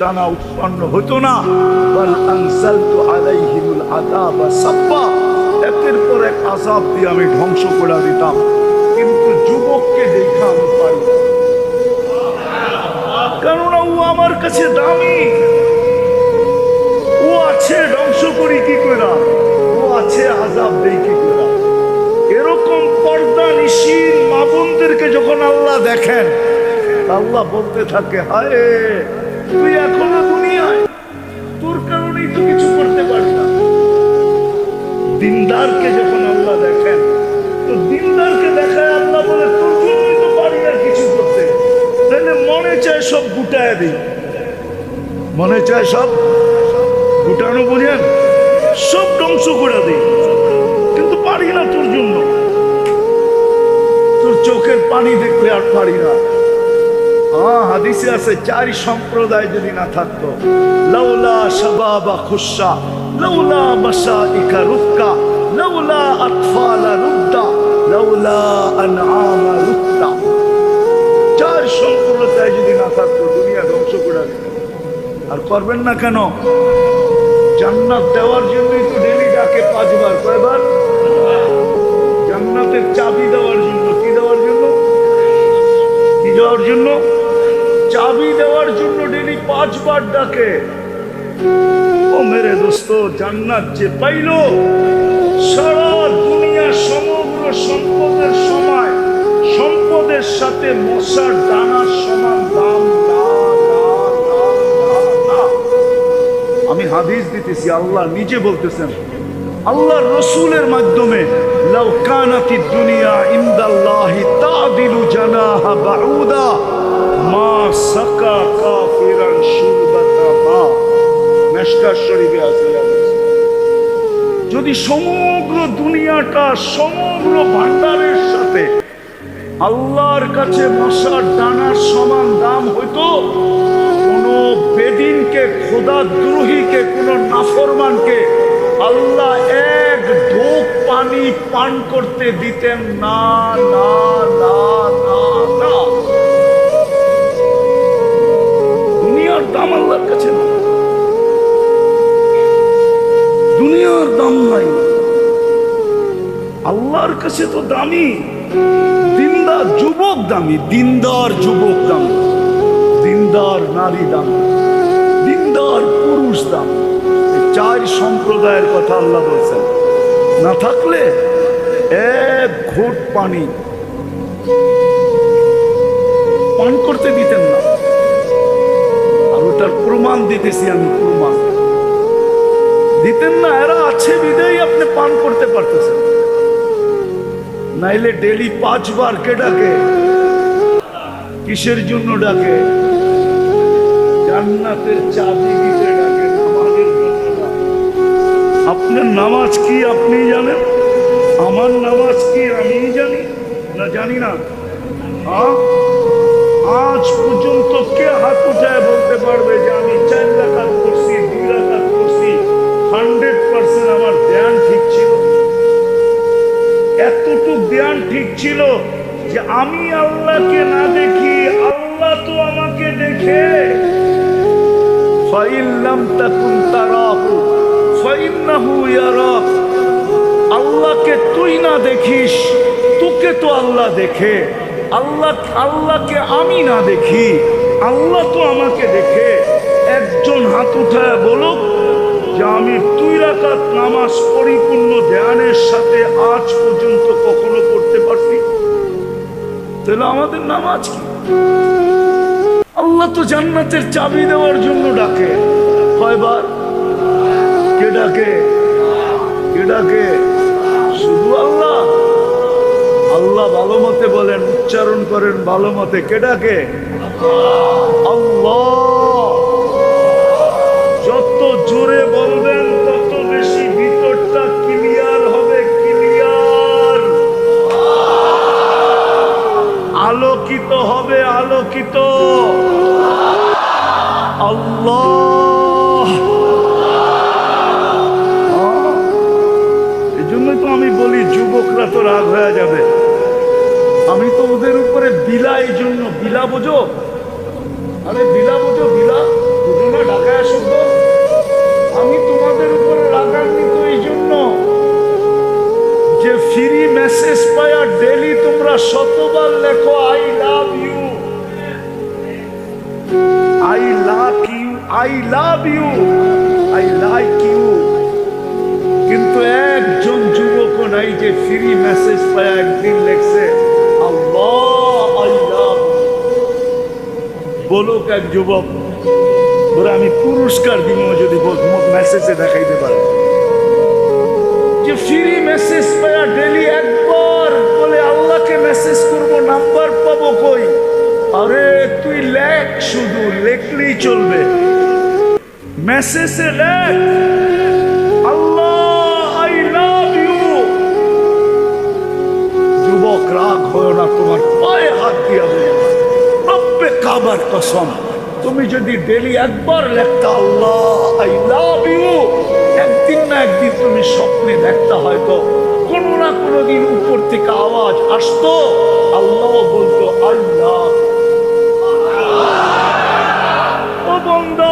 টানা উৎপন্ন হতো না। বাল আনজালতু আলাইহিমুল আযাবা সাব্বা, একের পর এক আযাব দিয়ে আমি ধ্বংস করে দিতাম। কিন্তু যুবককে দেখা আমি পারি না, কেননা ও আমার কাছে দামি। ও আছে ধ্বংস করি কি করে, ও আছে আযাব দেই কি করে। এরকম পর্দা নিশীন মা বোনদেরকে যখন আল্লাহ দেখেন, আল্লাহ বলতে থাকে, হায় তুই এখনো দুনিয়ায়, তোর কারণেই তো কিছু করতে পারি না। দিনদারকে যখন আল্লাহ দেখেন, তো দিনদারকে দেখায় আল্লাহ বলে, তোর জন্যই তো পারি না কিছু করতে। তাহলে মনে চায় সব গুটায় দিই, মনে চায় সব গুটানো, বুঝেন, সব ধ্বংস করে দিই, কিন্তু পারি না তোর জন্য। তোর চোখের পানি দেখলে আর পারি না। হাদিসে আছে, চারি সম্প্রদায় যদি না থাকতো, লাউলা শাবাবা খুশা, লাউলা মাশাইকা রুক্কা, লাউলা আতফালা রুদ্দা, লাউলা আনআমা রুক্তা। চার সম্প্রদায় যদি না থাকতো, দুনিয়া ধ্বংস করে দিত। আর করবেন না কেন? জান্নাত দেওয়ার জন্যই তো ডেলি ডাকে 5 বার। কয়বার? জান্নাতের চাবি দেওয়ার জন্য। কি দেওয়ার জন্য? কি দেওয়ার জন্য? চাবি দেওয়ার জন্য ডেলি 5 বার ডাকে। ও মেরে দোস্ত, জান্নাত যে পাইল, সারা দুনিয়া সমগ্র সম্পদের সময়, সম্পদের সাথে মশার দানার সমান দাম না। আমি হাদিস দিতেছি, আল্লাহ নিজে বলতেছেন, আল্লাহ রসুলের মাধ্যমে, লাউ কানাতিদ দুনিয়া ইনদাল্লাহি তাদিলু জানাহা বাউদা মা সাকা কাফিরান শুরবাতা মা। মিশকাত শরীফে আছে। যদি সমগ্র দুনিয়াটা, সমগ্র ভান্ডারের সাথে আল্লাহর কাছে মশার দানার সমান দাম হইতো, কোন বেদিনকে, খোদাদ্রোহীকে, কোন নাফরমানকে আল্লাহ এক ঢোক পানি পান করতে দিতেন না, না, না, না, না। দুনিয়ার দাম আল্লাহর কাছে না, দুনিয়ার দাম নাই, আল্লাহর কাছে তো দামি। দিনদার যুবক দামি, দিনদার যুবক দামি, দিনদার নারী দামি, দিনদার পুরুষ দামি। চার সম্প্রদায়ের কথা আল্লাহ বলছেন। না থাকলে এক ঘোট পানি পান করতে দিতেন না। আর ওটার প্রমাণ দিতেছি আমি, প্রমাণ দিতেন না। এরা আছে বিদায় আপনি পান করতে পারতেছেন। নাইলে ডেলি 5 বার কে ডাকে? কিসের জন্য ডাকে? জান্নাতের চাবি দিতে ডাকে, নামাজের জন্য না। আপনার নামাজ কি আপনি জানেন? আমার নামাজ কি আমি জানি না? জানি না। আজ পর্যন্ত কে হাত উঠায় বলতে পারবে যে আমি 4 রাকাত করছি, 2 রাকাত করছি, 100% আমার ধ্যান ঠিক ছিল? এতটুকু ধ্যান ঠিক ছিল যে আমি আল্লাহকে না দেখি, আল্লাহ তো আমাকে দেখে। ফাইন লাম তাকুন তারাহু ফাইন্নাহু ইয়ারাক। আল্লাহকে তুই না দেখিস, তোকে তো আল্লাহ দেখে। আল্লাহকে আমি না দেখি, আল্লাহ তো আমাকে দেখে। একজন হাত উঠায় বলুক যে আমি 2 রাকাত নামাজ পরিপূর্ণ ধ্যানের সাথে আজ পর্যন্ত কখনো পড়তে পারছি? তাহলে আমাদের নামাজ কি? আল্লাহ তো জান্নাতের চাবি দেওয়ার জন্য ডাকে। কয়বার? কে ডাকে? কে ডাকে? শুধু আল্লাহ। আল্লাহ ভালো মতে বলেন, উচ্চারণ করেন ভালো মতে, কে ডাকে? আল্লাহ। যত জোরে বলবেন তত বেশি ভিতরটা ক্লিয়ার হবে, ক্লিয়ার, আলোকিত হবে, আলোকিত। আল্লাহ। এই জন্যই তো আমি বলি, যুবকরা তো রাগ হয়ে যাবে। আমি তো ওদের উপরে বিলা, এই জন্য বিলা বোঝো। আরে বিলা বোঝো, বিলা বুঝো না? I love you, I like you. কিন্তু একজন যুবকও নাই যে ফ্রি মেসেজ পায় একদিন লেখছে আল্লাহ আই লাভ। বলুক এক যুবক, বলে আমি পুরস্কার দিব যদি মেসেজে দেখাইতে পারে যে ফ্রি মেসেজ পায়া ডেলি একবার বলে আল্লাহকে মেসেজ করব, নাম্বার পাবো কই? আরে তুই লেখ, শুধু লেখলেই চলবে, মেসেজে লেখ আল্লাহ আই লাভ ইউ। যুবক রাগ হয় না, তোমার পায়ে হাত দিয়া বলে রব্বে কাবার কসম, তুমি যদি ডেলি একবার লেখতা আল্লাহ আই লাভ ইউ, একদিন না একদিন তুমি স্বপ্নে দেখতা, হয়তো কোনো না কোনো দিন উপর থেকে আওয়াজ আসতো, আল্লাহ বলতো আল্লাহ। ও বন্দা